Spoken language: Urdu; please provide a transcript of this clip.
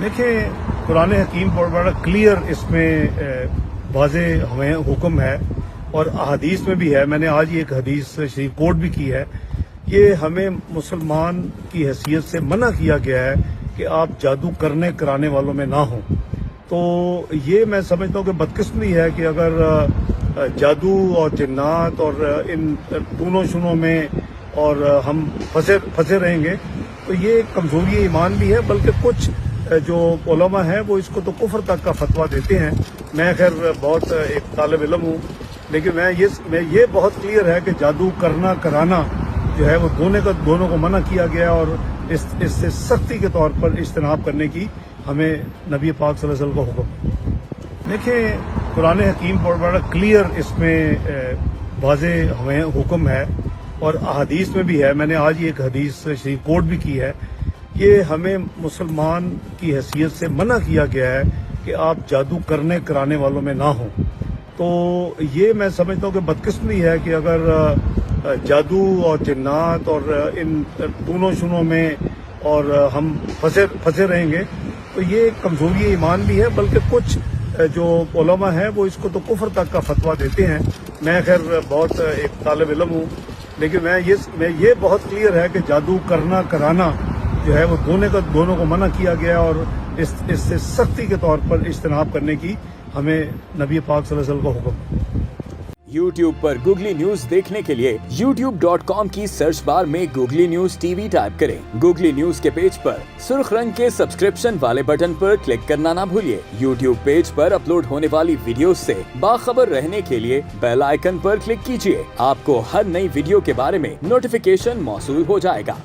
دیکھیں قرآن حکیم پر بڑا کلیئر اس میں واضح ہمیں حکم ہے اور احادیث میں بھی ہے. میں نے آج ایک حدیث شریف کوٹ بھی کی ہے. یہ ہمیں مسلمان کی حیثیت سے منع کیا گیا ہے کہ آپ جادو کرنے کرانے والوں میں نہ ہوں. تو یہ میں سمجھتا ہوں کہ بدقسمتی ہے کہ اگر جادو اور جنات اور ان ٹونوں شنوں میں اور ہم پھنسے رہیں گے تو یہ کمزوری ایمان بھی ہے. بلکہ کچھ جو علماء ہیں وہ اس کو تو کفر تک کا فتویٰ دیتے ہیں. میں خیر بہت ایک طالب علم ہوں، لیکن میں یہ بہت کلیئر ہے کہ جادو کرنا کرانا جو ہے وہ دونوں کو منع کیا گیا اور اس سے سختی کے طور پر اجتناب کرنے کی ہمیں نبی پاک صلی اللہ علیہ وسلم کا حکم. دیکھیں قرآن حکیم پر بڑا کلیئر اس میں واضح ہمیں حکم ہے اور احادیث میں بھی ہے. میں نے آج ایک حدیث شریف کوٹ بھی کی ہے. یہ ہمیں مسلمان کی حیثیت سے منع کیا گیا ہے کہ آپ جادو کرنے کرانے والوں میں نہ ہوں. تو یہ میں سمجھتا ہوں کہ بدقسمتی ہے کہ اگر جادو اور جنات اور ان ٹونوں شنوں میں اور ہم پھنسے رہیں گے تو یہ کمزوری ایمان بھی ہے. بلکہ کچھ جو علماء ہیں وہ اس کو تو کفر تک کا فتویٰ دیتے ہیں. میں خیر بہت ایک طالب علم ہوں، لیکن میں یہ بہت کلیئر ہے کہ جادو کرنا کرانا جو ہے وہ دونوں کو منع کیا گیا اور اس سے سختی کے طور پر اجتناب کرنے کی ہمیں نبی پاک صلی اللہ علیہ وسلم کا حکم. YouTube پر گوگلی نیوز دیکھنے کے لیے youtube.com کی سرچ بار میں googly news T V type کریں. گوگلی نیوز کے پیج پر سرخ رنگ کے سبسکرپشن والے بٹن پر کلک کرنا نہ بھولیے. YouTube پیج پر اپلوڈ ہونے والی ویڈیوز سے باخبر رہنے کے لیے بیل آئیکن پر کلک کیجیے. آپ کو ہر نئی ویڈیو کے بارے میں نوٹیفیکیشن موصول ہو جائے گا.